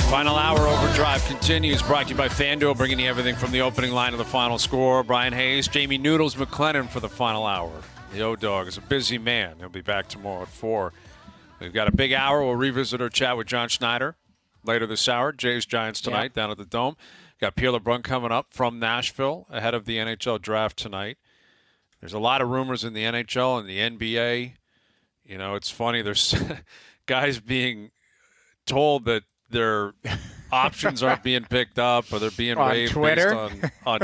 Final hour overdrive continues, brought to you by FanDuel, bringing you everything from the opening line to the final score. Brian Hayes, Jamie Noodles McLennan for the final hour. The O-Dog is a busy man. He'll be back tomorrow at 4. We've got a big hour. We'll revisit our chat with John Schneider later this hour. Jays Giants tonight down at the Dome. Got Pierre LeBrun coming up from Nashville ahead of the NHL draft tonight. There's a lot of rumors in the NHL and the NBA. You know, it's funny. There's guys being told that their options aren't being picked up or they're being waived Twitter? based on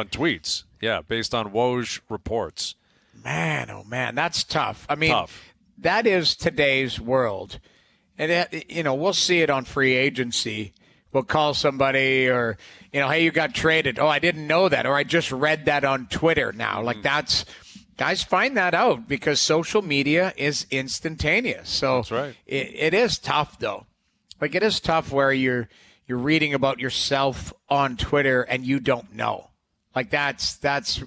tweets. Yeah, based on Woj reports. Man, oh man, that's tough. I mean, Tough. That is today's world. And, we'll see it on free agency. We'll call somebody or, hey, you got traded. Oh, I didn't know that. Or I just read that on Twitter now. Like guys find that out because social media is instantaneous. So That's right. It is tough, though. Like, it is tough where you're reading about yourself on Twitter and you don't know. Like, that's That is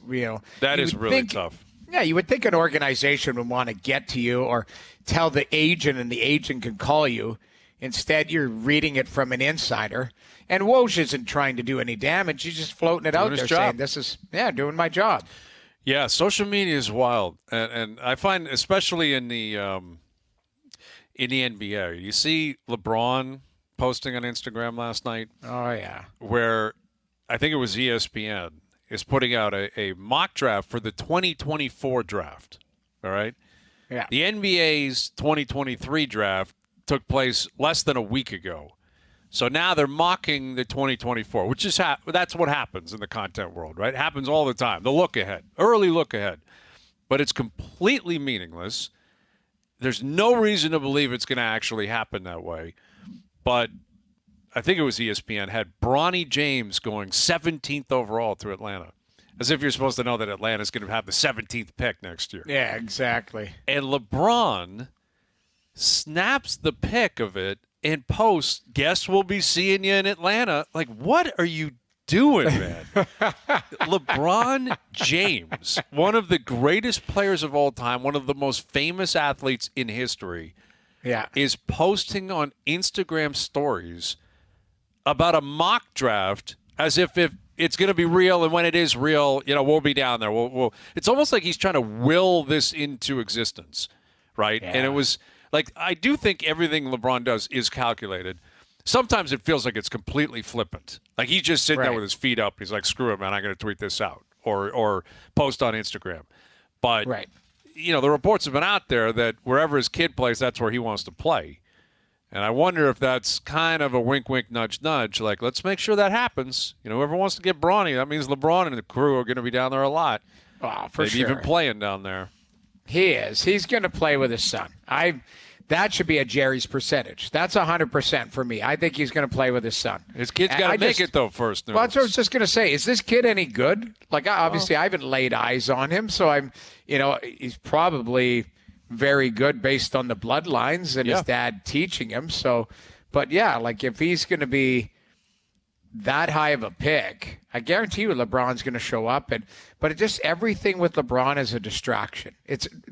really tough. Yeah, you would think an organization would want to get to you or tell the agent and the agent can call you. Instead, you're reading it from an insider. And Woj isn't trying to do any damage. He's just floating it out there saying, this is, doing my job. Yeah, social media is wild. And I find, especially in the NBA, you see LeBron posting on Instagram last night. Oh, yeah. Where I think it was ESPN is putting out a mock draft for the 2024 draft. All right? Yeah. The NBA's 2023 draft took place less than a week ago. So now they're mocking the 2024, which is that's what happens in the content world, right? It happens all the time. The look ahead, early look ahead. But it's completely meaningless. There's no reason to believe it's going to actually happen that way. But I think it was ESPN had Bronny James going 17th overall to Atlanta. As if you're supposed to know that Atlanta's going to have the 17th pick next year. Yeah, exactly. And LeBron snaps the pic of it and posts, guess we'll be seeing you in Atlanta. Like, what are you doing, man? LeBron James, one of the greatest players of all time, one of the most famous athletes in history, is posting on Instagram stories about a mock draft as if it's going to be real, and when it is real, we'll be down there. We'll it's almost like he's trying to will this into existence, right? Yeah. And it was like, I do think everything LeBron does is calculated. Sometimes it feels like it's completely flippant. Like he's just sitting there with his feet up. He's like, screw it, man, I'm going to tweet this out or post on Instagram. But, the reports have been out there that wherever his kid plays, that's where he wants to play. And I wonder if that's kind of a wink, wink, nudge, nudge. Like, let's make sure that happens. Whoever wants to get Bronny, that means LeBron and the crew are going to be down there a lot. Oh, for Maybe sure. even playing down there. He is. He's going to play with his son. That should be a Jerry's percentage. That's 100% for me. I think he's going to play with his son. His kid's got to make it, though, first. Well, that's what I was just going to say. Is this kid any good? Like, obviously, I haven't laid eyes on him, so he's probably very good based on the bloodlines and his dad teaching him. So, but yeah, like if he's going to be that high of a pick, I guarantee you LeBron's going to show up. But everything with LeBron is a distraction.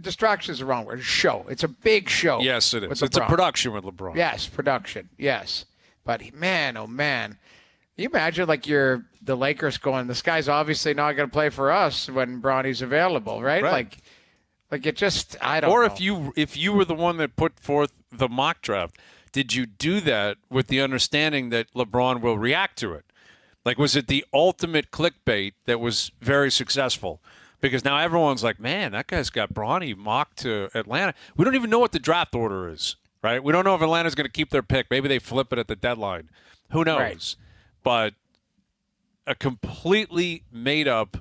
Distraction is the wrong word. Show. It's a big show. Yes, it is. It's a production with LeBron. Yes, production. Yes. But man, oh man. Can you imagine like the Lakers going, this guy's obviously not going to play for us when Bronny's available, right? Like it just, I don't know. Or if you were the one that put forth the mock draft, did you do that with the understanding that LeBron will react to it? Like, was it the ultimate clickbait that was very successful? Because now everyone's like, man, that guy's got Bronny mocked to Atlanta. We don't even know what the draft order is, right? We don't know if Atlanta's going to keep their pick. Maybe they flip it at the deadline. Who knows? Right. But a completely made-up,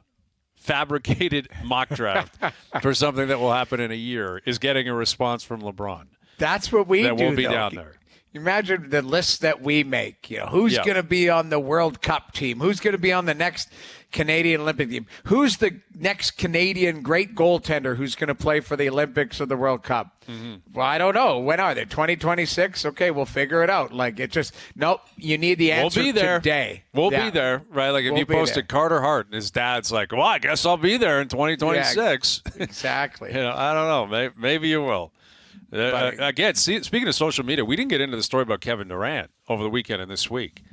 fabricated mock draft for something that will happen in a year is getting a response from LeBron. That's what we do, that will be down there. Imagine the list that we make. Who's going to be on the World Cup team? Who's going to be on the next Canadian Olympic team? Who's the next Canadian great goaltender who's going to play for the Olympics or the World Cup? Mm-hmm. Well, I don't know. When are they? 2026? Okay, we'll figure it out. Like, it just, nope, you need the answer today. We'll be there, right? Like, if you posted Carter Hart and his dad's like, well, I guess I'll be there in 2026. Yeah, exactly. I don't know. Maybe you will. Again, speaking of social media, we didn't get into the story about Kevin Durant over the weekend and this week,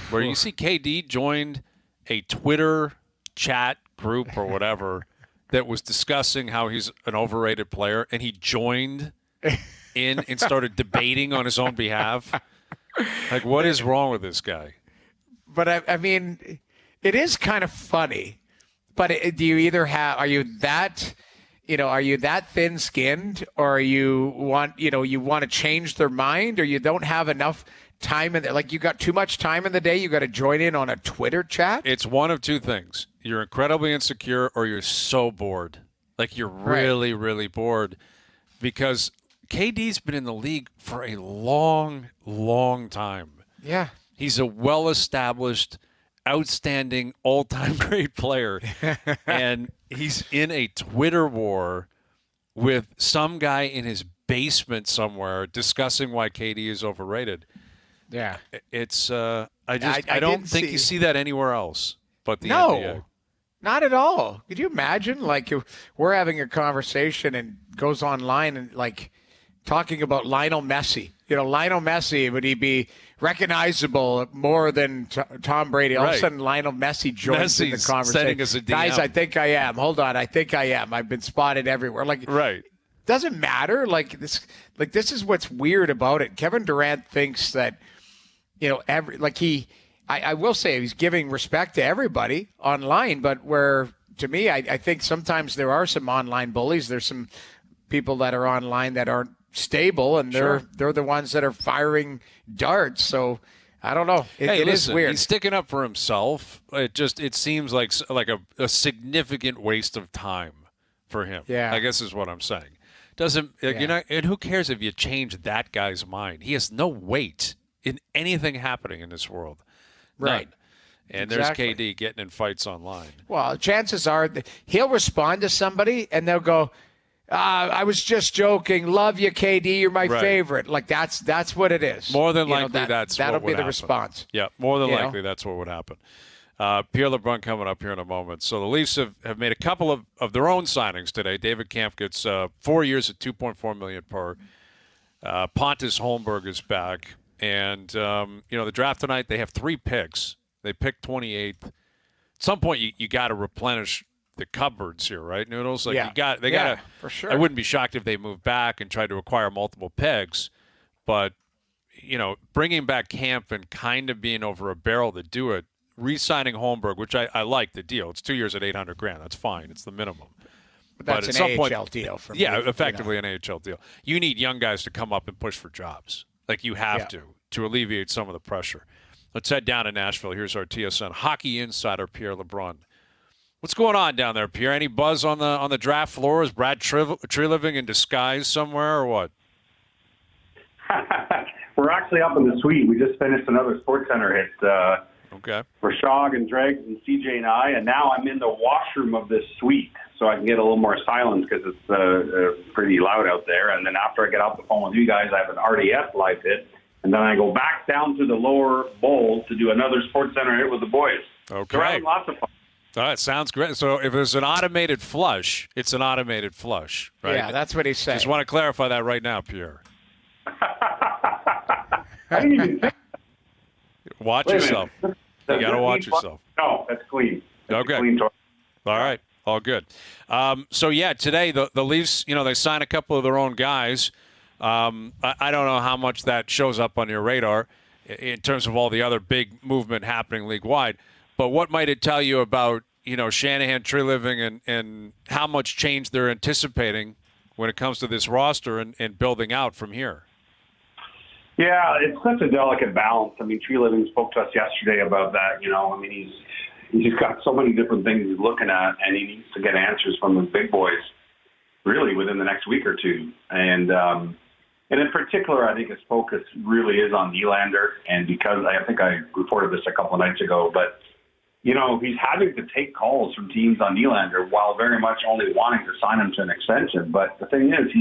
where you see KD joined a Twitter chat group or whatever that was discussing how he's an overrated player, and he joined in and started debating on his own behalf. Like, what is wrong with this guy? But I mean, it is kind of funny. But do you either are you that thin-skinned, or you want to change their mind, or you don't have enough time like you got too much time in the day, you got to join in on a Twitter chat? It's one of two things. You're incredibly insecure, or you're so bored. Like, you're really, really bored, because KD's been in the league for a long, long time. Yeah. He's a well-established, outstanding, all-time great player. And he's in a Twitter war with some guy in his basement somewhere discussing why KD is overrated. Yeah. It's I don't think you see that anywhere else but the No. NBA. Not at all. Could you imagine? Like, we're having a conversation and goes online and, like, talking about Lionel Messi. Lionel Messi, would he be recognizable more than Tom Brady? All of a sudden, Lionel Messi joins in the conversation. Sending us a DM. Guys, I think I am. Hold on. I think I am. I've been spotted everywhere. Like, doesn't matter. Like, this is what's weird about it. Kevin Durant thinks that, I will say he's giving respect to everybody online, but where, to me, I think sometimes there are some online bullies. There's some people that are online that aren't stable, and they're the ones that are firing darts. So I don't know. It is weird. He's sticking up for himself. It seems like a significant waste of time for him. Yeah, I guess is what I'm saying. And who cares if you change that guy's mind? He has no weight in anything happening in this world. Right. None. And there's KD getting in fights online. Well, chances are that he'll respond to somebody and they'll go, I was just joking. Love you, KD. You're my favorite. Like, that's what it is. More than likely, that'll be the response. Yeah, more than likely, that's what would happen. Pierre LeBrun coming up here in a moment. So the Leafs have made a couple of their own signings today. David Kampf gets 4 years at $2.4 million per. Pontus Holmberg is back. And, the draft tonight, they have 3 picks. They picked 28th. At some point, you got to replenish the cupboards here, right, Noodles? Like, they got to, for sure. I wouldn't be shocked if they moved back and tried to acquire multiple picks. But, bringing back Kampf and kind of being over a barrel to do it, re-signing Holmberg, which I like the deal. It's 2 years at $800,000. That's fine. It's the minimum. But that's an AHL deal for me. Yeah, effectively an AHL deal. You need young guys to come up and push for jobs. Like, you have to alleviate some of the pressure. Let's head down to Nashville. Here's our TSN hockey insider, Pierre LeBrun. What's going on down there, Pierre? Any buzz on the draft floor? Is Brad Treliving in disguise somewhere or what? We're actually up in the suite. We just finished another SportsCenter hit. Okay. Rashog and Dregs and CJ and I, and now I'm in the washroom of this suite, so I can get a little more silence because it's pretty loud out there. And then after I get off the phone with you guys, I have an RDS live hit, and then I go back down to the lower bowl to do another SportsCenter hit with the boys. Okay. So we're having lots of fun. All right, sounds great. So if there's an automated flush, it's an automated flush, right? Yeah, that's what he's saying. Just want to clarify that right now, Pierre. I didn't even think. Watch yourself. You got to watch yourself. No, that's clean. That's okay. Clean toilet. All right. All good. Today the Leafs, they sign a couple of their own guys. I don't know how much that shows up on your radar in terms of all the other big movement happening league-wide. But what might it tell you about, Shanahan, Treliving, and how much change they're anticipating when it comes to this roster and building out from here? Yeah, it's such a delicate balance. I mean, Treliving spoke to us yesterday about that. He's got so many different things he's looking at, and he needs to get answers from the big boys really within the next week or two. And in particular, I think his focus really is on Nylander, and because I think I reported this a couple of nights ago, but he's having to take calls from teams on Nylander while very much only wanting to sign him to an extension. But the thing is,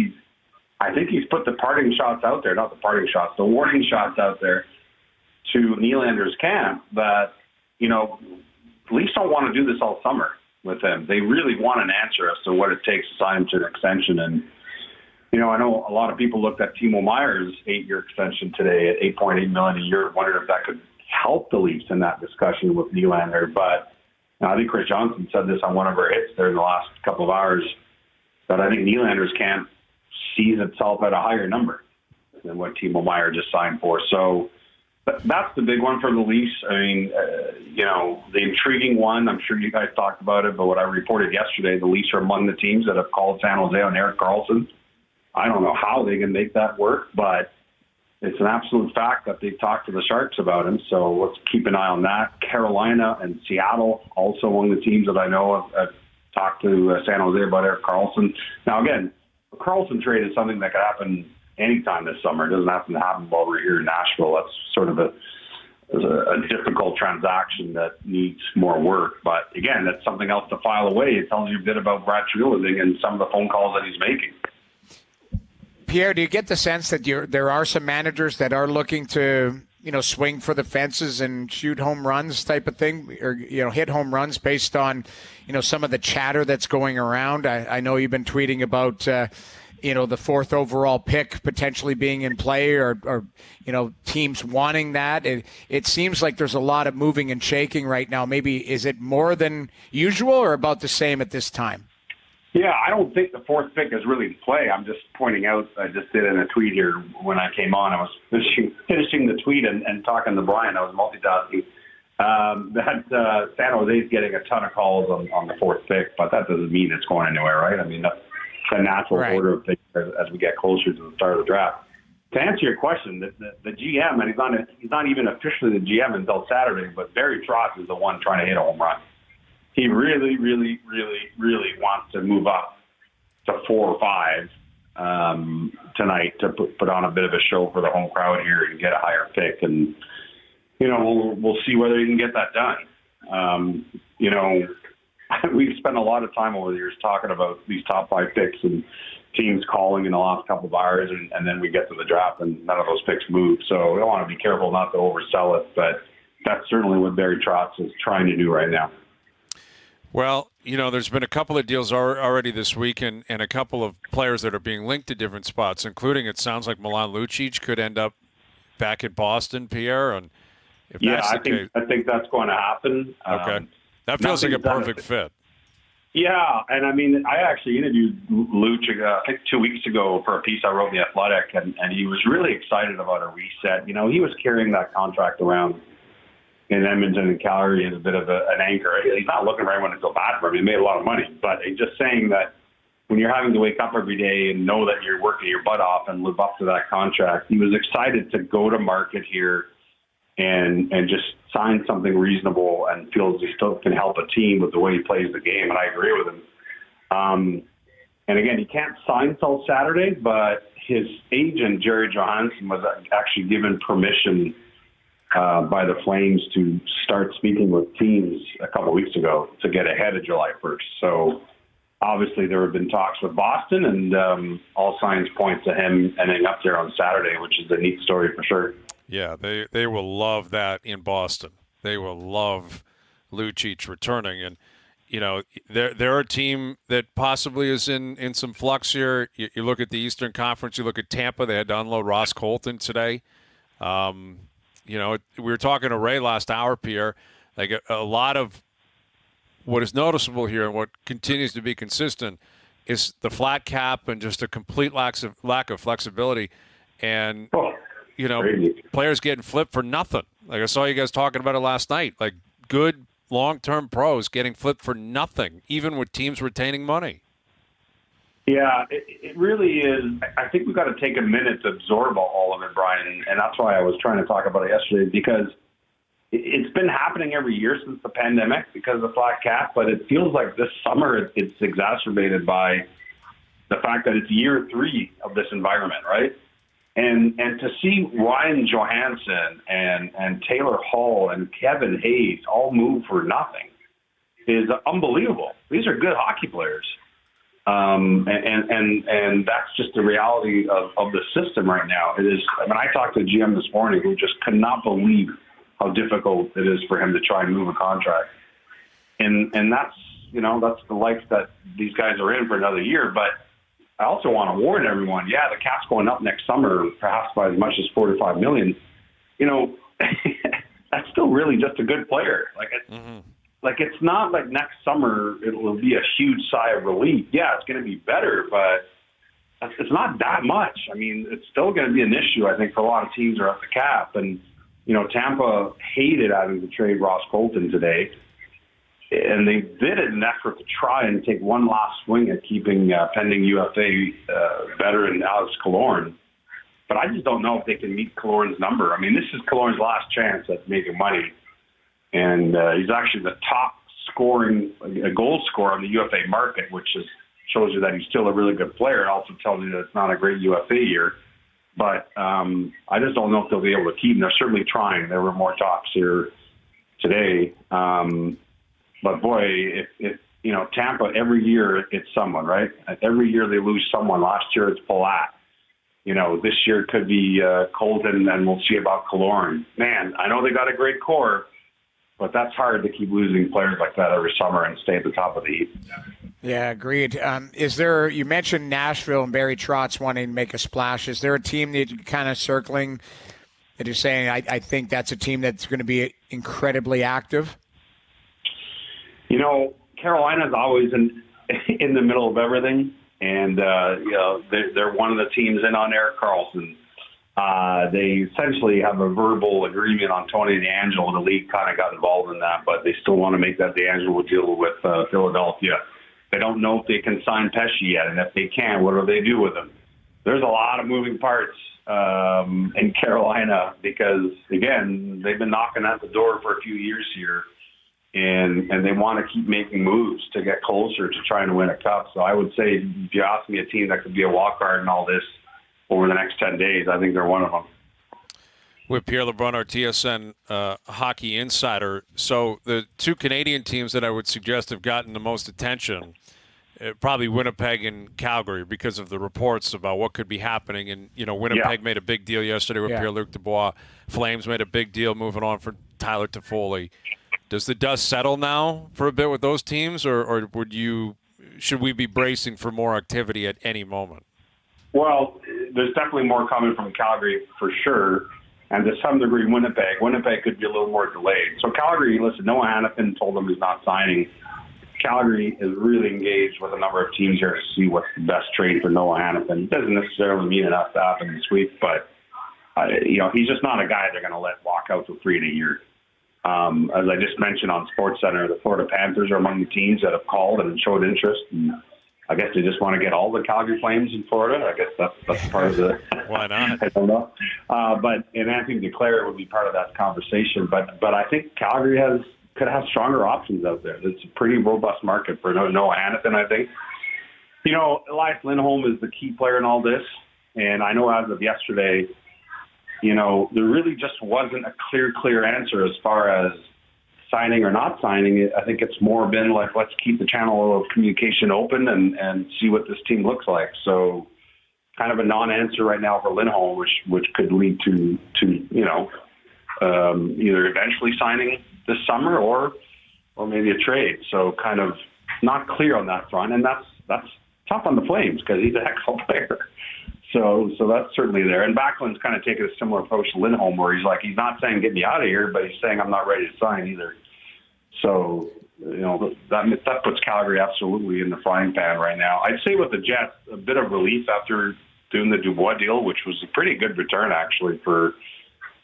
I think he's put the warning shots out there to Nylander's camp that, Leafs don't want to do this all summer with him. They really want an answer as to what it takes to sign him to an extension. And I know a lot of people looked at Timo Meier's 8-year extension today at $8.8 million a year, wondered if that could help the Leafs in that discussion with Nylander. But I think Chris Johnson said this on one of our hits there in the last couple of hours, that I think Nylander's camp sees itself at a higher number than what Timo Meier just signed for. So that's the big one for the Leafs. I mean, the intriguing one, I'm sure you guys talked about it, but what I reported yesterday, the Leafs are among the teams that have called San Jose on Erik Karlsson. I don't know how they can make that work, but it's an absolute fact that they've talked to the Sharks about him. So let's keep an eye on that. Carolina and Seattle, also among the teams that I know have talked to San Jose about Erik Karlsson. Now, again, the Karlsson trade is something that could happen anytime this summer. It doesn't have to happen while we're here in Nashville. That's sort of a difficult transaction that needs more work. But again, that's something else to file away. It tells you a bit about Brad Treliving and some of the phone calls that he's making. Pierre, do you get the sense that there are some managers that are looking to, swing for the fences and shoot home runs type of thing, or, hit home runs based on, some of the chatter that's going around? I know you've been tweeting about, the 4th overall pick potentially being in play or teams wanting that. It seems like there's a lot of moving and shaking right now. Maybe is it more than usual or about the same at this time? Yeah, I don't think the 4th pick is really in play. I'm just pointing out, I just did in a tweet here when I came on. I was finishing the tweet and talking to Brian. I was multitasking. That San Jose is getting a ton of calls on the 4th pick, but that doesn't mean it's going anywhere, right? I mean, that's the natural order of things as we get closer to the start of the draft. To answer your question, the GM, and he's not even officially the GM until Saturday, but Barry Trotz is the one trying to hit a home run. He really, really, really, really wants to move up to 4 or 5 tonight to put on a bit of a show for the home crowd here and get a higher pick. And, we'll see whether he can get that done. We've spent a lot of time over the years talking about these top 5 picks and teams calling in the last couple of hours, and then we get to the draft and none of those picks move. So we don't want to be careful not to oversell it, but that's certainly what Barry Trotz is trying to do right now. Well, there's been a couple of deals already this week and a couple of players that are being linked to different spots, including it sounds like Milan Lucic could end up back in Boston, Pierre. And if that's the case, I think that's going to happen. Okay. That feels like a perfect fit. Yeah, and I actually interviewed Lucci, I think 2 weeks ago for a piece I wrote in The Athletic, and he was really excited about a reset. He was carrying that contract around in Edmonton and Calgary as a bit of an anchor. He's not looking for anyone to go bad for him. He made a lot of money, but he's just saying that when you're having to wake up every day and know that you're working your butt off and live up to that contract, he was excited to go to market here and just sign something reasonable and feels he still can help a team with the way he plays the game, and I agree with him. And again, he can't sign till Saturday, but his agent, Jerry Johansson, was actually given permission by the Flames to start speaking with teams a couple of weeks ago to get ahead of July 1st. So obviously there have been talks with Boston, and all signs point to him ending up there on Saturday, which is a neat story for sure. Yeah, they will love that in Boston. They will love Lucic returning. And, they're a team that possibly is in some flux here. You look at the Eastern Conference, you look at Tampa, they had to unload Ross Colton today. We were talking to Ray last hour, Pierre, like a lot of what is noticeable here and what continues to be consistent is the flat cap and just a complete lack of flexibility. And, players getting flipped for nothing. Like I saw you guys talking about it last night, like good long-term pros getting flipped for nothing, even with teams retaining money. Yeah, it really is. I think we've got to take a minute to absorb all of it, Brian, and that's why I was trying to talk about it yesterday, because it's been happening every year since the pandemic because of the flat cap, but it feels like this summer it's exacerbated by the fact that it's year 3 of this environment, right? And to see Ryan Johansson and Taylor Hall and Kevin Hayes all move for nothing is unbelievable. These are good hockey players. And that's just the reality of the system right now. It is. I talked to a GM this morning who just could not believe how difficult it is for him to try and move a contract. And that's the life that these guys are in for another year. But I also want to warn everyone, yeah, the cap's going up next summer, perhaps by as much as $4 to $5 million. That's still really just a good player. Like it's not like next summer it will be a huge sigh of relief. Yeah, it's going to be better, but it's not that much. I mean, it's still going to be an issue, I think, for a lot of teams are at the cap. And, Tampa hated having to trade Ross Colton today. And they did it in an effort to try and take one last swing at keeping pending UFA veteran Alex Killorn. But I just don't know if they can meet Killorn's number. I mean, this is Killorn's last chance at making money. And he's actually the top scoring goal scorer on the UFA market, which shows you that he's still a really good player. It also tells you that it's not a great UFA year. But I just don't know if they'll be able to keep him. They're certainly trying. There were more talks here today. But boy, if Tampa, every year it's someone, right? Every year they lose someone. Last year it's Palat. This year it could be Colton, and we'll see about Killorn. Man, I know they got a great core, but that's hard to keep losing players like that every summer and stay at the top of the heap. Yeah, agreed. You mentioned Nashville and Barry Trotz wanting to make a splash. Is there a team that you're kind of circling that you're saying, I think that's a team that's going to be incredibly active? Carolina's always in the middle of everything, and they're one of the teams in on Erik Karlsson. They essentially have a verbal agreement on Tony DeAngelo. The league kind of got involved in that, but they still want to make that DeAngelo deal with Philadelphia. They don't know if they can sign Pesce yet, and if they can, what do they do with him? There's a lot of moving parts in Carolina because, again, they've been knocking at the door for a few years here, and they want to keep making moves to get closer to trying to win a cup. So I would say, if you ask me a team that could be a wild card in all this over the next 10 days, I think they're one of them. With Pierre LeBrun, our TSN hockey insider. So the two Canadian teams that I would suggest have gotten the most attention, probably Winnipeg and Calgary, because of the reports about what could be happening. And, Winnipeg made a big deal yesterday with Pierre-Luc Dubois. Flames made a big deal moving on for Tyler Toffoli. Does the dust settle now for a bit with those teams, or should we be bracing for more activity at any moment? Well, there's definitely more coming from Calgary for sure, and to some degree Winnipeg. Winnipeg could be a little more delayed. So Calgary, listen, Noah Hannafin told them he's not signing. Calgary is really engaged with a number of teams here to see what's the best trade for Noah Hannafin. It doesn't necessarily mean enough to happen this week, but he's just not a guy they're going to let walk out for free in a year. As I just mentioned on SportsCenter, the Florida Panthers are among the teams that have called and showed interest. And I guess they just want to get all the Calgary Flames in Florida. I guess that's part of the. Why not? I don't know. And Anthony Duclair would be part of that conversation. But I think Calgary could have stronger options out there. It's a pretty robust market for Noah Hannafin, I think. Elias Lindholm is the key player in all this. And I know as of yesterday, there really just wasn't a clear answer as far as signing or not signing. I think it's more been like, let's keep the channel of communication open and see what this team looks like. So kind of a non-answer right now for Lindholm, which could lead to either eventually signing this summer or maybe a trade. So kind of not clear on that front. And that's tough on the Flames because he's a heck of a player. So that's certainly there. And Backlund's kind of taken a similar approach to Lindholm, where he's not saying get me out of here, but he's saying I'm not ready to sign either. So, that puts Calgary absolutely in the frying pan right now. I'd say with the Jets, a bit of relief after doing the Dubois deal, which was a pretty good return actually for,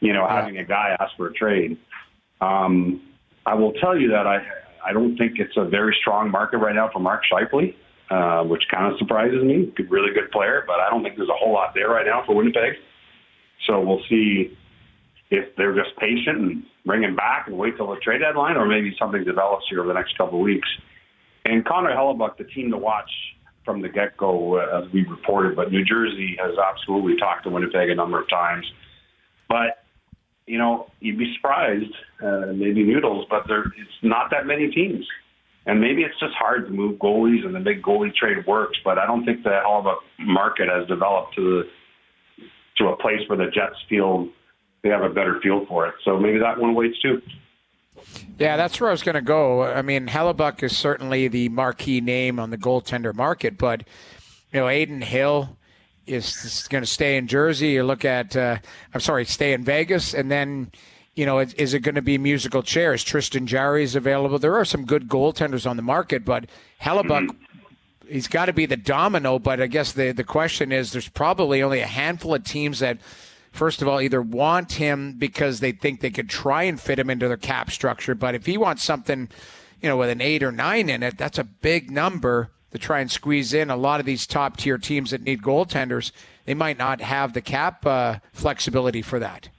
having a guy ask for a trade. I will tell you that I don't think it's a very strong market right now for Mark Scheifele. Which kind of surprises me. Really good player, but I don't think there's a whole lot there right now for Winnipeg. So we'll see if they're just patient and bring him back and wait till the trade deadline, or maybe something develops here over the next couple of weeks. And Connor Hellebuck, the team to watch from the get-go, as we reported, but New Jersey has absolutely talked to Winnipeg a number of times. But, you'd be surprised, maybe Noodles, but it's not that many teams. And maybe it's just hard to move goalies and the big goalie trade works, but I don't think the Hellebuck market has developed to a place where the Jets feel they have a better feel for it. So maybe that one waits too. Yeah, that's where I was going to go. I mean, Hellebuck is certainly the marquee name on the goaltender market, but Aiden Hill is going to stay in Jersey. You look at, stay in Vegas. And then, is it going to be musical chairs? Tristan Jarry is available. There are some good goaltenders on the market, but Hellebuck, he's got to be the domino. But I guess the question is there's probably only a handful of teams that, first of all, either want him because they think they could try and fit him into their cap structure. But if he wants something, with an 8 or 9 in it, that's a big number to try and squeeze in. A lot of these top-tier teams that need goaltenders, they might not have the cap flexibility for that.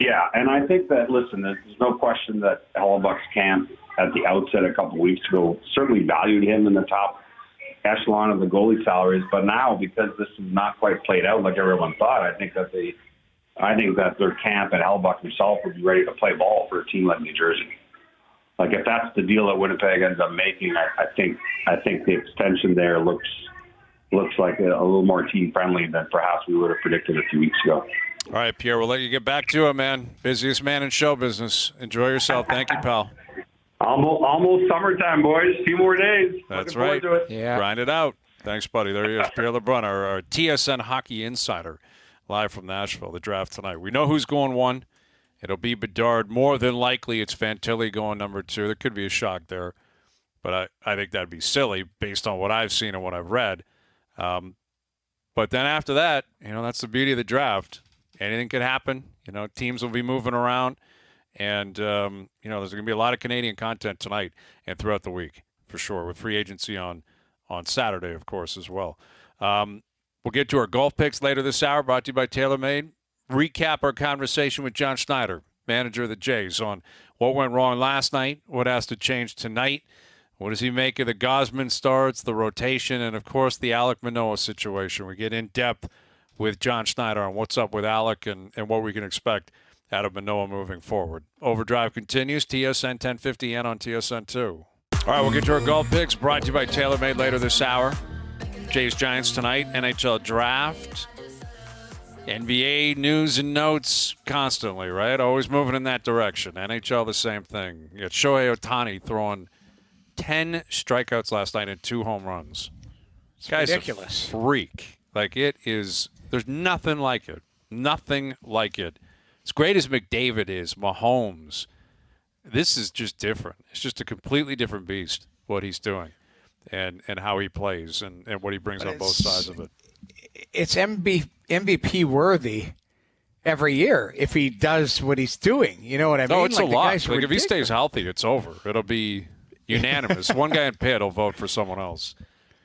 Yeah, and I think that, listen, there's no question that Hellebuck's camp at the outset a couple of weeks ago certainly valued him in the top echelon of the goalie salaries. But now, because this is not quite played out like everyone thought, I think that their camp and Hellebuck himself would be ready to play ball for a team like New Jersey. Like, if that's the deal that Winnipeg ends up making, I think the extension there looks like a little more team friendly than perhaps we would have predicted a few weeks ago. All right, Pierre, we'll let you get back to it, man. Busiest man in show business. Enjoy yourself. Thank you, pal. Almost summertime, boys. A few more days. That's Looking right. forward to it. Yeah. Grind it out. Thanks, buddy. There he is, Pierre LeBrun, our TSN hockey insider, live from Nashville. The draft tonight. We know who's going 1. It'll be Bedard. More than likely, it's Fantilli going number 2. There could be a shock there, but I think that'd be silly based on what I've seen and what I've read. But then after that, that's the beauty of the draft. Anything could happen. Teams will be moving around, and there's going to be a lot of Canadian content tonight and throughout the week for sure, with free agency on Saturday, of course, as well. We'll get to our golf picks later this hour, brought to you by TaylorMade. Recap our conversation with John Schneider, manager of the Jays, on what went wrong last night, what has to change tonight, what does he make of the Gosman starts, the rotation, and, of course, the Alec Manoah situation. We get in depth with John Schneider on what's up with Alec and what we can expect out of Manoah moving forward. Overdrive continues, TSN 1050 and on TSN 2. All right, we'll get to our golf picks, brought to you by TaylorMade later this hour. Jays Giants tonight, NHL Draft. NBA news and notes constantly, right? Always moving in that direction. NHL, the same thing. You got Shohei Ohtani throwing 10 strikeouts last night and 2 home runs. This guy's ridiculous. A freak. Like, it is, there's nothing like it. Nothing like it. As great as McDavid is, Mahomes, this is just different. It's just a completely different beast, what he's doing and how he plays and what he brings on both sides of it. It's MVP worthy every year if he does what he's doing. You know what I mean? Oh, it's a lot. Like, if he stays healthy, it's over. It'll be unanimous. One guy in Pitt will vote for someone else.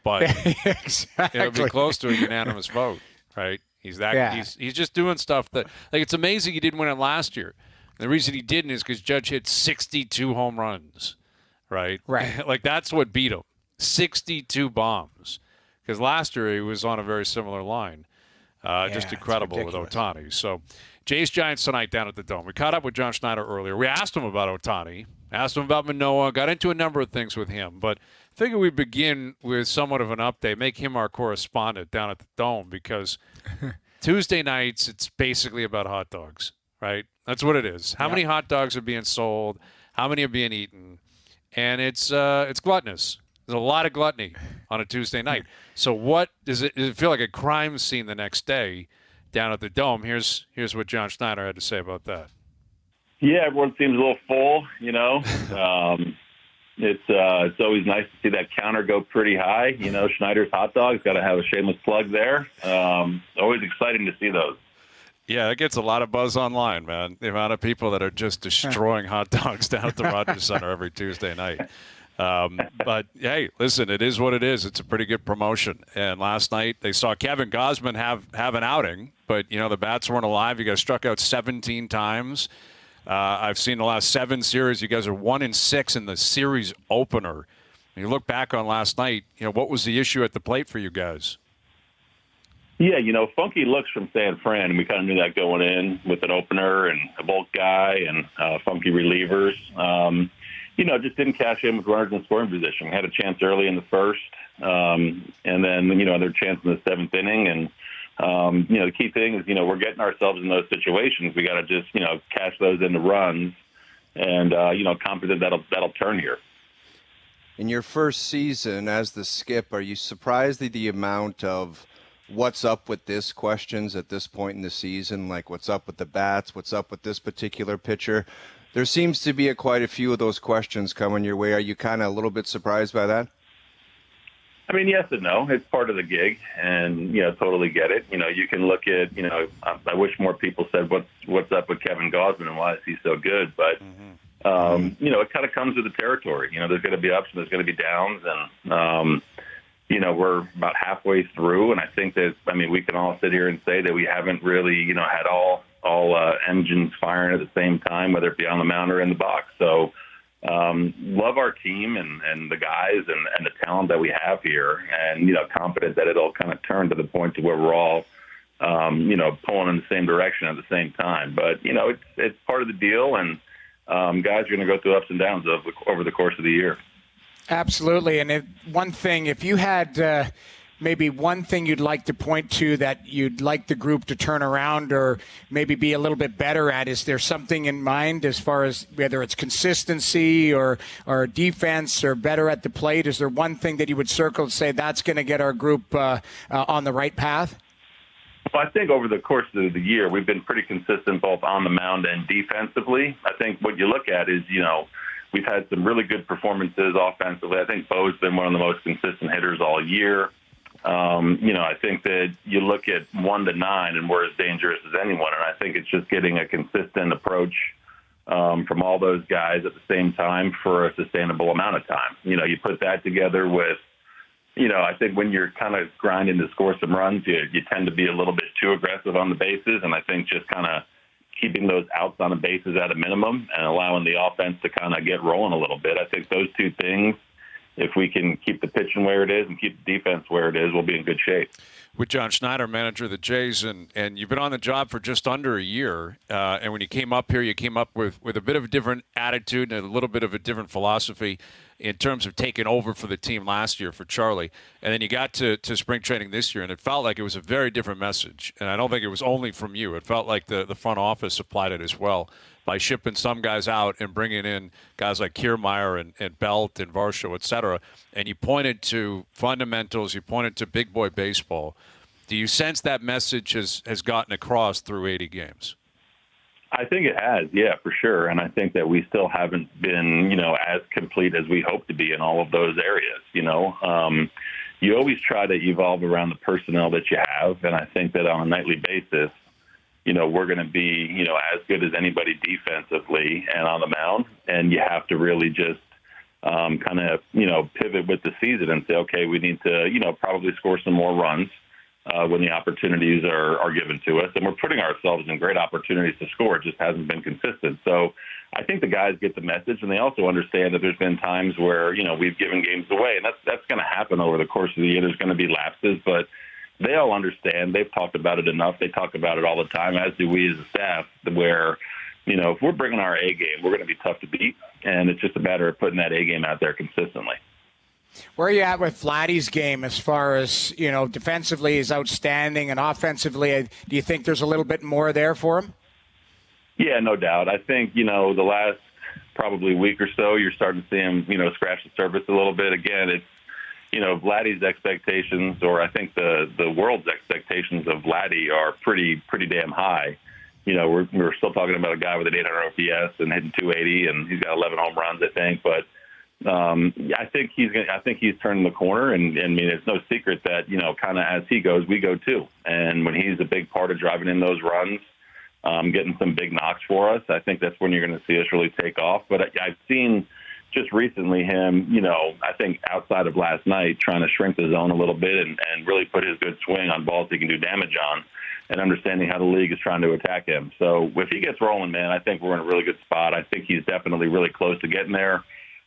But exactly. It'll be close to a unanimous vote, right? He's just doing stuff that, like, it's amazing he didn't win it last year. And the reason he didn't is because Judge hit 62 home runs, right? Right. Like, that's what beat him. 62 bombs. Because last year he was on a very similar line. Just incredible with Ohtani. So, Jays Giants tonight down at the Dome. We caught up with John Schneider earlier. We asked him about Ohtani, asked him about Manoah, got into a number of things with him. But I figure we begin with somewhat of an update, make him our correspondent down at the Dome, because Tuesday nights it's basically about hot dogs, right? That's what it is. How many hot dogs are being sold? How many are being eaten? And it's gluttonous. There's a lot of gluttony on a Tuesday night. So what does it feel like a crime scene the next day down at the Dome? Here's what John Schneider had to say about that. Yeah, everyone seems a little full, It's always nice to see that counter go pretty high. Schneider's Hot Dogs, got to have a shameless plug there. Always exciting to see those. Yeah, it gets a lot of buzz online, man. The amount of people that are just destroying hot dogs down at the Rogers Center every Tuesday night. But, hey, listen, it is what it is. It's a pretty good promotion. And last night they saw Kevin Gosman have an outing, but, the bats weren't alive. You guys struck out 17 times. I've seen the last 7 series. You guys are 1-6 in the series opener. When you look back on last night, what was the issue at the plate for you guys? Yeah, funky looks from San Fran. We kind of knew that going in with an opener and a bulk guy and funky relievers. Just didn't cash in with runners in scoring position. We had a chance early in the first, and then, another chance in the 7th inning. And, the key thing is, we're getting ourselves in those situations. We got to just, cash those into runs and, confident that'll turn here. In your first season as the skip, are you surprised at the amount of what's up with this questions at this point in the season? Like, what's up with the bats? What's up with this particular pitcher? There seems to be quite a few of those questions coming your way. Are you kind of a little bit surprised by that? I mean, yes and no. It's part of the gig, and totally get it. You can look at, I wish more people said what's up with Kevin Gausman and why is he so good, but it kind of comes with the territory. There's going to be ups and there's going to be downs, and we're about halfway through, and I think that we can all sit here and say that we haven't really had all engines firing at the same time, whether it be on the mound or in the box. So. Love our team and the guys and the talent that we have here, and confident that it'll kind of turn to the point to where we're all pulling in the same direction at the same time. But it's part of the deal, and guys are going to go through ups and downs over the course of the year. Absolutely. And if you had maybe one thing you'd like to point to that you'd like the group to turn around or maybe be a little bit better at, is there something in mind as far as whether it's consistency or defense or better at the plate? Is there one thing that you would circle and say that's going to get our group on the right path? Well, I think over the course of the year, we've been pretty consistent both on the mound and defensively. I think what you look at is, we've had some really good performances offensively. I think Bo's been one of the most consistent hitters all year. I think that you look at 1 to 9 and we're as dangerous as anyone. And I think it's just getting a consistent approach from all those guys at the same time for a sustainable amount of time. You put that together with, I think when you're kind of grinding to score some runs, you tend to be a little bit too aggressive on the bases. And I think just kind of keeping those outs on the bases at a minimum and allowing the offense to kind of get rolling a little bit. I think those two things, if we can keep the pitching where it is and keep the defense where it is, we'll be in good shape. With John Schneider, manager of the Jays, and you've been on the job for just under a year. And when you came up here, you came up with a bit of a different attitude and a little bit of a different philosophy in terms of taking over for the team last year for Charlie. And then you got to spring training this year, and it felt like it was a very different message. And I don't think it was only from you. It felt like the front office applied it as well by shipping some guys out and bringing in guys like Kiermaier and Belt and Varsho, et cetera. And you pointed to fundamentals. You pointed to big boy baseball. Do you sense that message has gotten across through 80 games? I think it has, yeah, for sure. And I think that we still haven't been, as complete as we hope to be in all of those areas. You always try to evolve around the personnel that you have. And I think that on a nightly basis, we're going to be, as good as anybody defensively and on the mound. And you have to really just kind of, pivot with the season and say, okay, we need to, probably score some more runs when the opportunities are given to us. And we're putting ourselves in great opportunities to score. It just hasn't been consistent. So I think the guys get the message, and they also understand that there's been times where, we've given games away. And that's going to happen over the course of the year. There's going to be lapses, but they all understand. They've talked about it enough. They talk about it all the time, as do we as a staff, where, if we're bringing our A game, we're going to be tough to beat. And it's just a matter of putting that A game out there consistently. Where are you at with Vladdy's game as far as, defensively is outstanding and offensively? Do you think there's a little bit more there for him? Yeah, no doubt. I think, the last probably week or so, you're starting to see him, scratch the surface a little bit. Again, it's, Vladdy's expectations, or I think the world's expectations of Vladdy are pretty damn high. We're still talking about a guy with an 800 OPS and hitting 280, and he's got 11 home runs, I think. But I think he's turning the corner, and it's no secret that kind of as he goes, we go too. And when he's a big part of driving in those runs, getting some big knocks for us, I think that's when you're going to see us really take off. But I've seen just recently him, I think outside of last night, trying to shrink the zone a little bit and really put his good swing on balls he can do damage on, and understanding how the league is trying to attack him. So if he gets rolling, man, I think we're in a really good spot. I think he's definitely really close to getting there.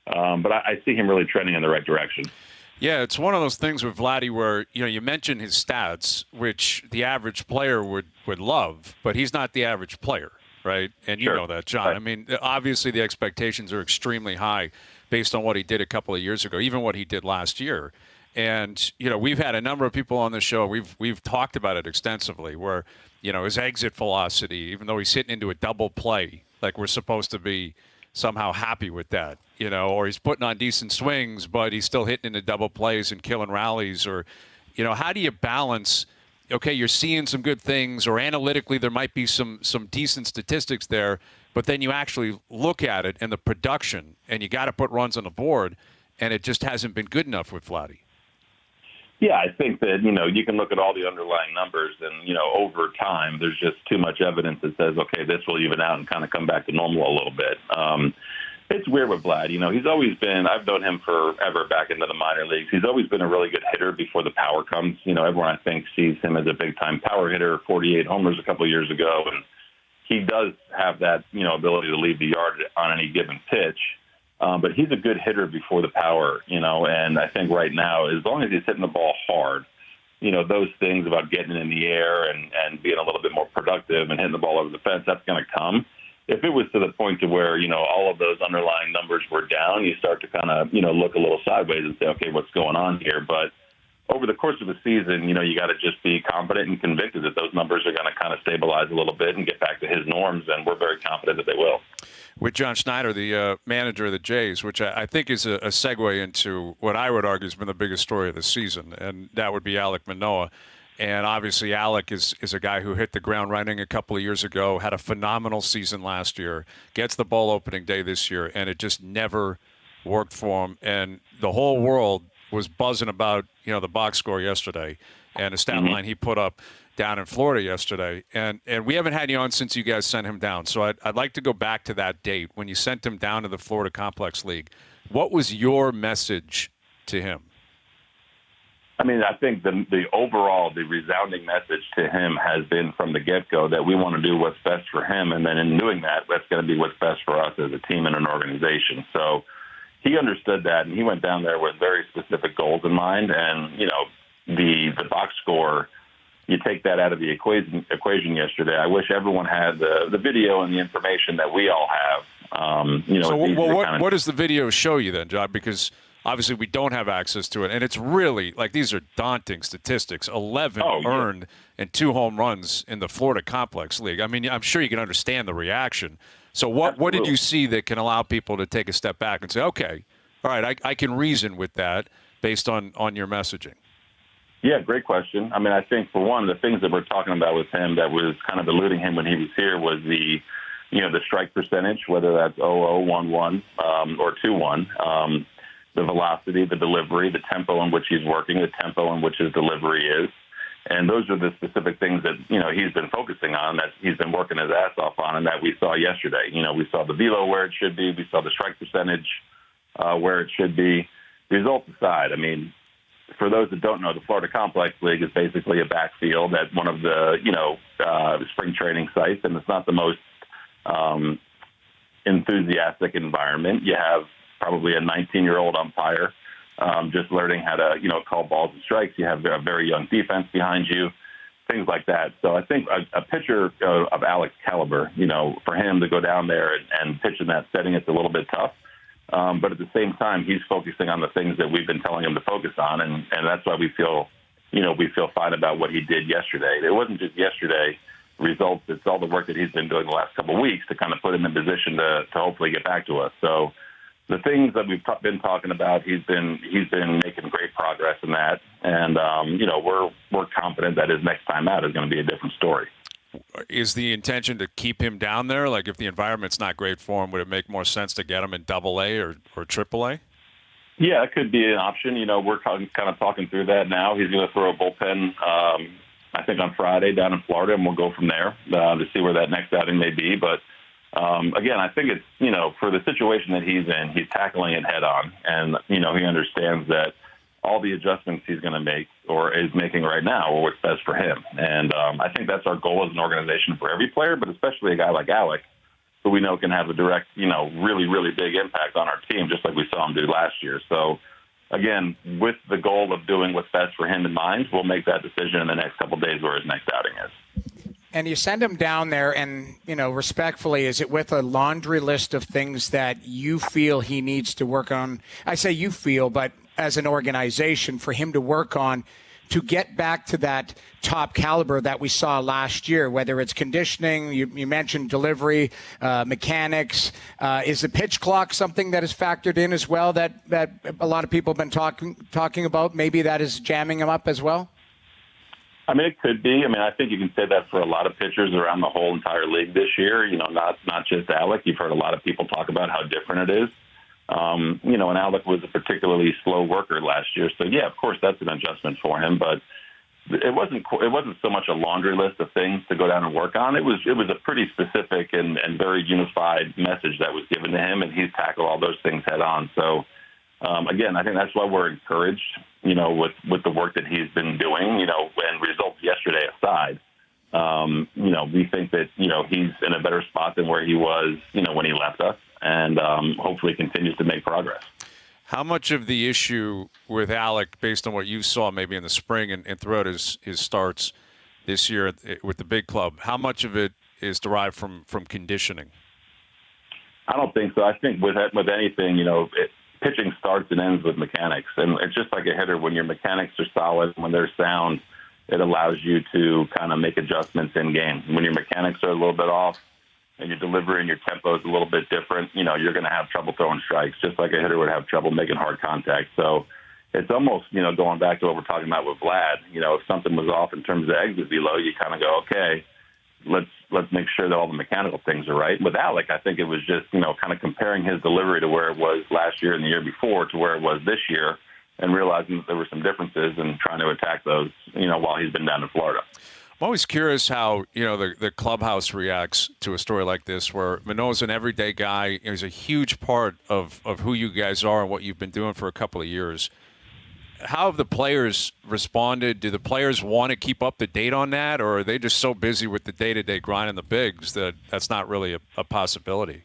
But I see him really trending in the right direction. Yeah, it's one of those things with Vladdy where, you mentioned his stats, which the average player would love, but he's not the average player, right? And Sure. You know that, John. Right. I mean, obviously the expectations are extremely high based on what he did a couple of years ago, even what he did last year. And, we've had a number of people on the show. We've talked about it extensively where, his exit velocity, even though he's hitting into a double play, like we're supposed to be somehow happy with that, or he's putting on decent swings, but he's still hitting into double plays and killing rallies, or, how do you balance, okay, you're seeing some good things, or analytically there might be some decent statistics there, but then you actually look at it and the production, and you got to put runs on the board, and it just hasn't been good enough with Vladdy. Yeah, I think that, you can look at all the underlying numbers and, over time, there's just too much evidence that says, okay, this will even out and kind of come back to normal a little bit. It's weird with Vlad. He's always been, I've known him forever back into the minor leagues. He's always been a really good hitter before the power comes. Everyone, I think, sees him as a big-time power hitter, 48 homers a couple of years ago. And he does have that, ability to leave the yard on any given pitch. But he's a good hitter before the power, and I think right now, as long as he's hitting the ball hard, those things about getting it in the air and being a little bit more productive and hitting the ball over the fence, that's going to come. If it was to the point to where, all of those underlying numbers were down, you start to kind of, look a little sideways and say, okay, what's going on here? But over the course of a season, you got to just be confident and convicted that those numbers are going to kind of stabilize a little bit and get back to his norms, and we're very confident that they will. With John Schneider, the manager of the Jays, which I think is a segue into what I would argue has been the biggest story of the season, and that would be Alek Manoah. And obviously Alek is a guy who hit the ground running a couple of years ago, had a phenomenal season last year, gets the ball opening day this year, and it just never worked for him. And the whole world was buzzing about, the box score yesterday and the stat line he put up down in Florida yesterday. And we haven't had you on since you guys sent him down. So I'd like to go back to that date when you sent him down to the Florida Complex League. What was your message to him? I mean, I think the overall, the resounding message to him has been from the get-go that we want to do what's best for him. And then in doing that, that's going to be what's best for us as a team and an organization. So he understood that, and he went down there with very specific goals in mind. And, the box score, you take that out of the equation yesterday. I wish everyone had the video and the information that we all have. So what does the video show you then, John? Because obviously we don't have access to it, and it's really, these are daunting statistics. 11 earned and 2 home runs in the Florida Complex League. I mean, I'm sure you can understand the reaction. So what did you see that can allow people to take a step back and say, okay, all right, I can reason with that based on your messaging? Yeah, great question. I mean, I think for one, the things that we're talking about with him that was kind of eluding him when he was here was the strike percentage, whether that's 0-0, 1-1, or 2-1, the velocity, the delivery, the tempo in which he's working, the tempo in which his delivery is. And those are the specific things that, he's been focusing on, that he's been working his ass off on, and that we saw yesterday. We saw the velo where it should be. We saw the strike percentage where it should be. Results aside, I mean, for those that don't know, the Florida Complex League is basically a backfield at one of the, spring training sites, and it's not the most enthusiastic environment. You have probably a 19-year-old umpire just learning how to, call balls and strikes. You have a very young defense behind you, things like that. So I think a pitcher of Alek's caliber, for him to go down there and pitch in that setting, it's a little bit tough. But at the same time, he's focusing on the things that we've been telling him to focus on, and that's why we feel fine about what he did yesterday. It wasn't just yesterday results; it's all the work that he's been doing the last couple of weeks to kind of put him in position to hopefully get back to us. So the things that we've been talking about, he's been making great progress in that, and we're confident that his next time out is going to be a different story. Is the intention to keep him down there? Like, if the environment's not great for him, would it make more sense to get him in AA or AAA? Yeah, it could be an option. We're kind of talking through that now. He's going to throw a bullpen, I think, on Friday down in Florida, and we'll go from there to see where that next outing may be. But, again, I think it's, for the situation that he's in, he's tackling it head on. And, he understands that all the adjustments he's going to make or is making right now are what's best for him. And I think that's our goal as an organization for every player, but especially a guy like Alek, who we know can have a direct, really, really big impact on our team, just like we saw him do last year. So, again, with the goal of doing what's best for him in mind, we'll make that decision in the next couple of days where his next outing is. And you send him down there and, respectfully, is it with a laundry list of things that you feel he needs to work on? I say you feel, but as an organization, for him to work on to get back to that top caliber that we saw last year, whether it's conditioning, you mentioned delivery, mechanics. Is the pitch clock something that is factored in as well that a lot of people have been talking about? Maybe that is jamming him up as well? I mean, it could be. I mean, I think you can say that for a lot of pitchers around the whole entire league this year, not just Alec. You've heard a lot of people talk about how different it is. And Alec was a particularly slow worker last year. So, yeah, of course, that's an adjustment for him. But it wasn't so much a laundry list of things to go down and work on. It was a pretty specific and very unified message that was given to him, and he's tackled all those things head on. So, again, I think that's why we're encouraged, with the work that he's been doing, and results yesterday aside. We think that, he's in a better spot than where he was, when he left us, and hopefully continues to make progress. How much of the issue with Alec, based on what you saw maybe in the spring and throughout his starts this year with the big club, how much of it is derived from conditioning? I don't think so. I think with anything, pitching starts and ends with mechanics. And it's just like a hitter. When your mechanics are solid, when they're sound, it allows you to kind of make adjustments in game. When your mechanics are a little bit off and your delivery and your tempo is a little bit different, you're going to have trouble throwing strikes, just like a hitter would have trouble making hard contact. So it's almost, going back to what we're talking about with Vlad, if something was off in terms of exit velo, you kind of go, okay, let's make sure that all the mechanical things are right. With Alec, I think it was just, kind of comparing his delivery to where it was last year and the year before to where it was this year, and realizing that there were some differences and trying to attack those, while he's been down in Florida. I'm always curious how, the clubhouse reacts to a story like this, where Manoah's an everyday guy. He's a huge part of who you guys are and what you've been doing for a couple of years. How have the players responded? Do the players want to keep up to date on that, or are they just so busy with the day-to-day grind and the bigs that that's not really a possibility?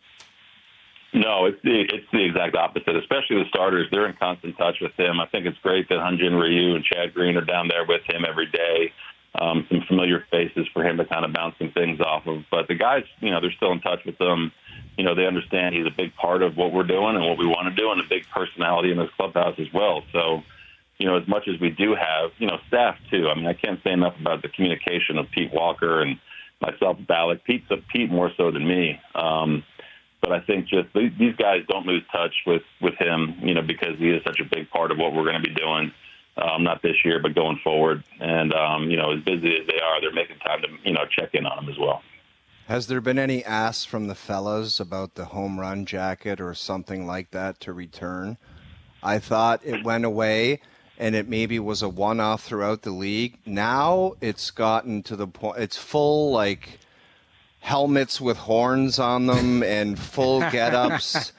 No, it's the exact opposite, especially the starters. They're in constant touch with him. I think it's great that Hyun-Jin Ryu and Chad Green are down there with him every day. Some familiar faces for him to kind of bounce some things off of. But the guys, they're still in touch with them. They understand he's a big part of what we're doing and what we want to do, and a big personality in this clubhouse as well. So, as much as we do have, staff too. I mean, I can't say enough about the communication of Pete Walker and myself, Alec. Pete more so than me. But I think just these guys don't lose touch with him, because he is such a big part of what we're going to be doing. Not this year, but going forward. And, as busy as they are, they're making time to, check in on him as well. Has there been any asks from the fellas about the home run jacket or something like that to return? I thought it went away and it maybe was a one-off throughout the league. Now it's gotten to the point, it's full like helmets with horns on them and full get-ups.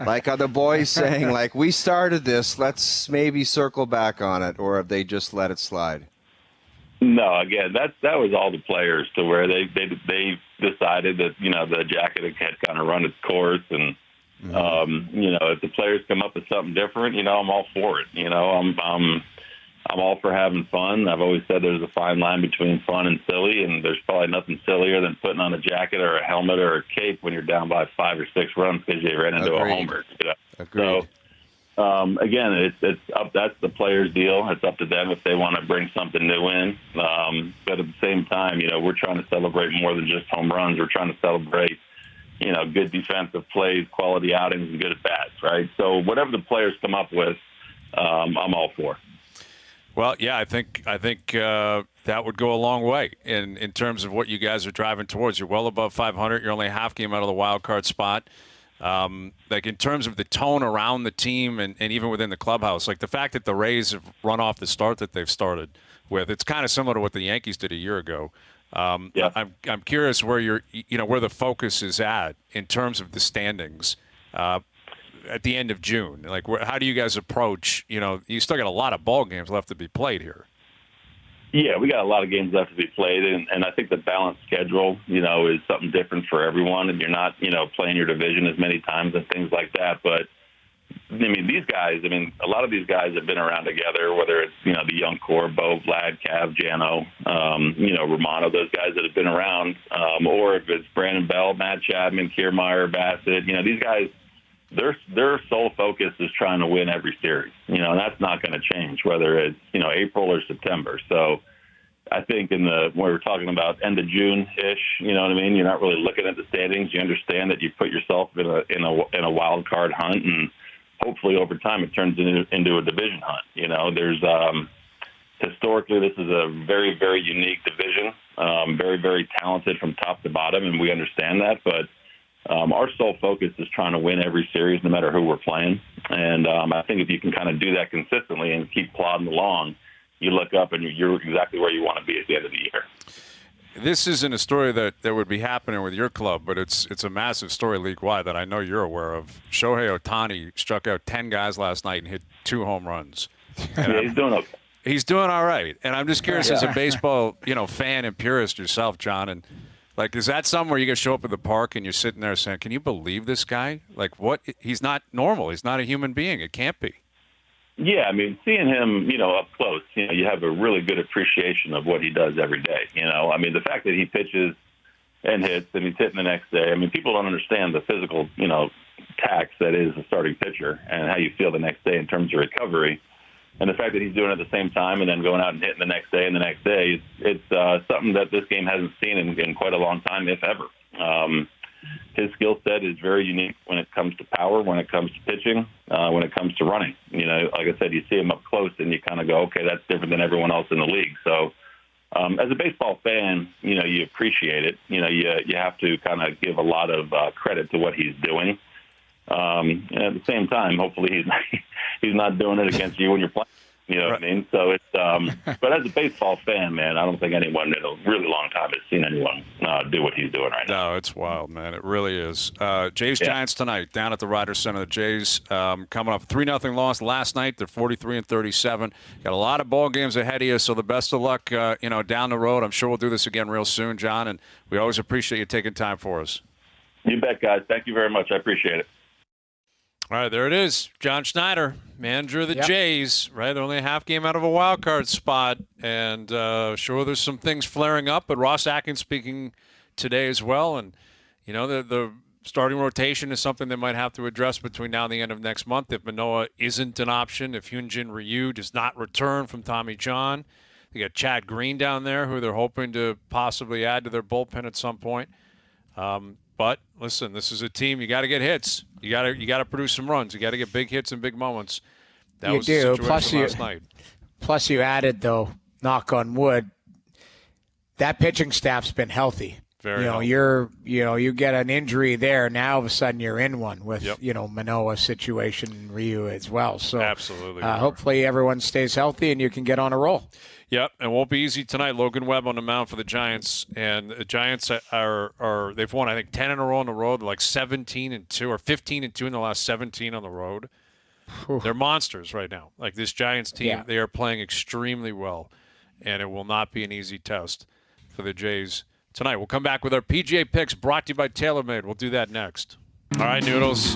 Like, are the boys saying, like, we started this, let's maybe circle back on it, or have they just let it slide? No, again, that was all the players, to where they decided that, the jacket had kind of run its course, and if the players come up with something different, I'm all for it. I'm all for having fun. I've always said there's a fine line between fun and silly, and there's probably nothing sillier than putting on a jacket or a helmet or a cape when you're down by 5 or 6 runs because you ran into a homer. Agreed. So, again, it's up. That's the players' deal. It's up to them if they want to bring something new in. But at the same time, we're trying to celebrate more than just home runs. We're trying to celebrate, good defensive plays, quality outings, and good at-bats, right? So whatever the players come up with, I'm all for. Well, yeah, I think that would go a long way in terms of what you guys are driving towards. You're well above 500. You're only a half game out of the wild card spot. Like, in terms of the tone around the team and even within the clubhouse, like the fact that the Rays have run off the start that they've started with, it's kind of similar to what the Yankees did a year ago. Yeah. I'm curious where where the focus is at in terms of the standings at the end of June. Like, how do you guys approach? You still got a lot of ball games left to be played here. Yeah, we got a lot of games left to be played, and I think the balanced schedule, is something different for everyone, and you're not, playing your division as many times and things like that. But, these guys, a lot of these guys have been around together, whether it's, the young core, Bo, Vlad, Cav, Jano, Romano, those guys that have been around, or if it's Brandon Bell, Matt Chapman, Kiermaier, Bassett, these guys their sole focus is trying to win every series. And that's not going to change whether it's April or September. So I think when we're talking about end of June-ish, you know what I mean? You're not really looking at the standings. You understand that you put yourself in a wild card hunt, and hopefully over time it turns into a division hunt. There's historically this is a very, very unique division, very, very talented from top to bottom, and we understand that. But our sole focus is trying to win every series, no matter who we're playing. And I think if you can kind of do that consistently and keep plodding along, you look up and you're exactly where you want to be at the end of the year. This isn't a story that would be happening with your club, but it's a massive story league-wide that I know you're aware of. Shohei Ohtani struck out 10 guys last night and hit 2 home runs. Yeah, he's doing okay. He's doing all right. And I'm just curious, as a baseball fan and purist yourself, John, and is that something where you can show up at the park and you're sitting there saying, can you believe this guy? What? He's not normal. He's not a human being. It can't be. Yeah, seeing him, up close, you have a really good appreciation of what he does every day. The fact that he pitches and hits and he's hitting the next day, people don't understand the physical, tax that is a starting pitcher and how you feel the next day in terms of recovery. And the fact that he's doing it at the same time and then going out and hitting the next day and the next day, it's something that this game hasn't seen in quite a long time, if ever. His skill set is very unique when it comes to power, when it comes to pitching, when it comes to running. Like I said, you see him up close and you kind of go, okay, that's different than everyone else in the league. So as a baseball fan, you appreciate it. You have to kind of give a lot of credit to what he's doing. And at the same time, hopefully he's not doing it against you when you're playing. You know what I mean? So it's, but as a baseball fan, man, I don't think anyone in a really long time has seen anyone do what he's doing right now. No, it's wild, man. It really is. Giants tonight down at the Ryder Center. The Jays coming off a 3-0 loss last night. They're 43-37. Got a lot of ball games ahead of you, so the best of luck, down the road. I'm sure we'll do this again real soon, John, and we always appreciate you taking time for us. You bet, guys. Thank you very much. I appreciate it. All right, there it is. John Schneider, manager of the Jays, right? Only a half game out of a wild card spot. And sure, there's some things flaring up, but Ross Atkins speaking today as well. And, the starting rotation is something they might have to address between now and the end of next month. If Manoah isn't an option, if Hyunjin Ryu does not return from Tommy John. They got Chad Green down there, who they're hoping to possibly add to their bullpen at some point. But listen, this is a team. You got to get hits. You got to produce some runs. You got to get big hits and big moments. That was the situation last night. Plus, you added, though, knock on wood, that pitching staff's been healthy. Very healthy. You get an injury there. Now all of a sudden you're in one with Manoah's situation and Ryu as well. So absolutely, hopefully everyone stays healthy and you can get on a roll. Yep, it won't be easy tonight. Logan Webb on the mound for the Giants, and the Giants are they've won, I think, 10 in a row on the road. They're like 17-2 or 15-2 in the last 17 on the road. Whew. They're monsters right now. Like this Giants team, they are playing extremely well, and it will not be an easy test for the Jays tonight. We'll come back with our PGA picks brought to you by TaylorMade. We'll do that next. All right, Noodles.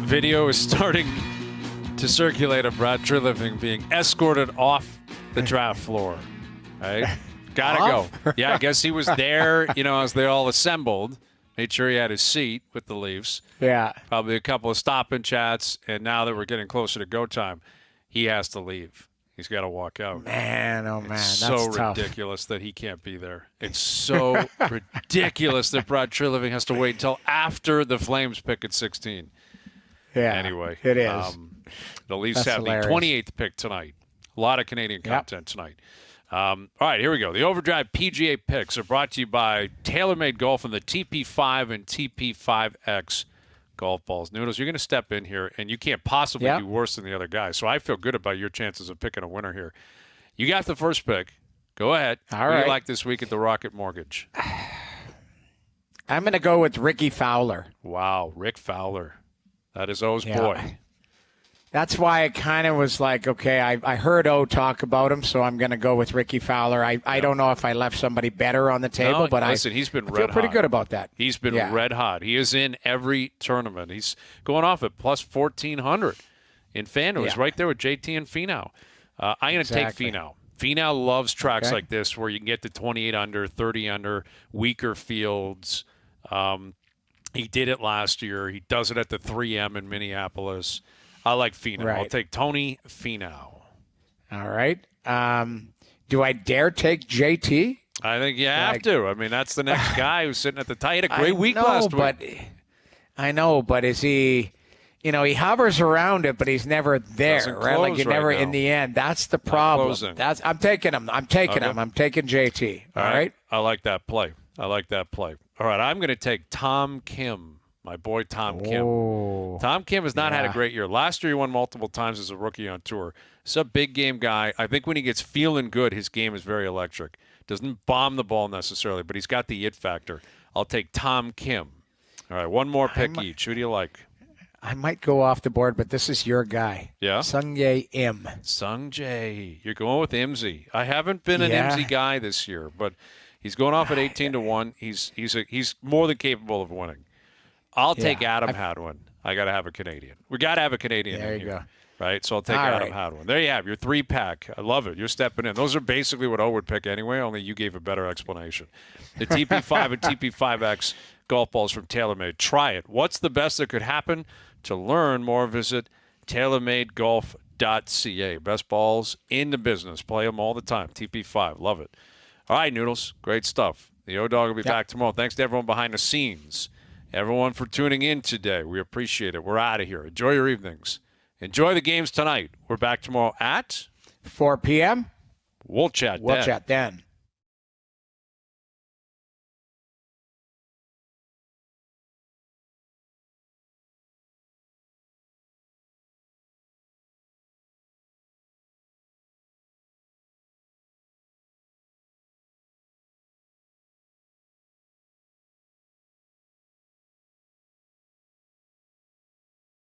Video is starting to circulate of Brad Treliving being escorted off the draft floor. Right? Gotta go. Yeah, I guess he was there, as they all assembled. Made sure he had his seat with the Leafs. Yeah. Probably a couple of stop-in chats, and now that we're getting closer to go time, he has to leave. He's got to walk out. Man, oh, man, it's that's so tough. ridiculous that he can't be there. It's so ridiculous that Brad Treliving has to wait until after the Flames pick at 16. Yeah, anyway, it is. The Leafs That's have hilarious. the 28th pick tonight. A lot of Canadian content tonight. All right, here we go. The OverDrive PGA picks are brought to you by TaylorMade Golf and the TP5 and TP5X golf balls. Noodles, you're going to step in here, and you can't possibly do worse than the other guy. So I feel good about your chances of picking a winner here. You got the first pick. Go ahead. All What do right. you like this week at the Rocket Mortgage? I'm going to go with Ricky Fowler. Wow, Rick Fowler. That is O's boy. That's why it kind of was like, okay, I heard O talk about him, so I'm going to go with Ricky Fowler. I don't know if I left somebody better on the table, No, but listen, he's been I red feel pretty hot. good about that. He's been red hot. He is in every tournament. He's going off at plus 1,400 in FanDuel. He's right there with JT and Finau. I'm going to take Finau. Finau loves tracks like this where you can get to 28 under, 30 under, weaker fields. He did it last year. He does it at the 3M in Minneapolis. I like Finau. Right. I'll take Tony Finau. All right. Do I dare take JT? I think you have to. I mean, that's the next guy who's sitting at the top. He had a great week last week. I know, but is he? He hovers around it, but he's never there, Doesn't right? Like close you never right now. in the end. That's the problem. closing. I'm taking him. I'm taking him. I'm taking JT. All right. I like that play. All right, I'm going to take Tom Kim, my boy Tom Kim. Tom Kim has not had a great year. Last year, he won multiple times as a rookie on tour. He's a big game guy. I think when he gets feeling good, his game is very electric. Doesn't bomb the ball necessarily, but he's got the it factor. I'll take Tom Kim. All right, one more pick each. Who do you like? I might go off the board, but this is your guy. Yeah? Sungjae Im. Sungjae. You're going with Imsy. I haven't been an Imsy guy this year, but he's going off at 18-1. He's more than capable of winning. I'll take Adam Hadwin. I got to have a Canadian. We got to have a Canadian. There in you here, go. Right? So I'll take Adam Hadwin. There you have your 3-pack. I love it. You're stepping in. Those are basically what O would pick anyway, only you gave a better explanation. The TP5 and TP5X golf balls from TaylorMade. Try it. What's the best that could happen? To learn more, visit TaylorMadeGolf.ca. Best balls in the business. Play them all the time. TP5. Love it. All right, Noodles. Great stuff. The O-Dog will be back tomorrow. Thanks to everyone behind the scenes. Everyone for tuning in today. We appreciate it. We're out of here. Enjoy your evenings. Enjoy the games tonight. We're back tomorrow at 4 p.m. We'll chat then.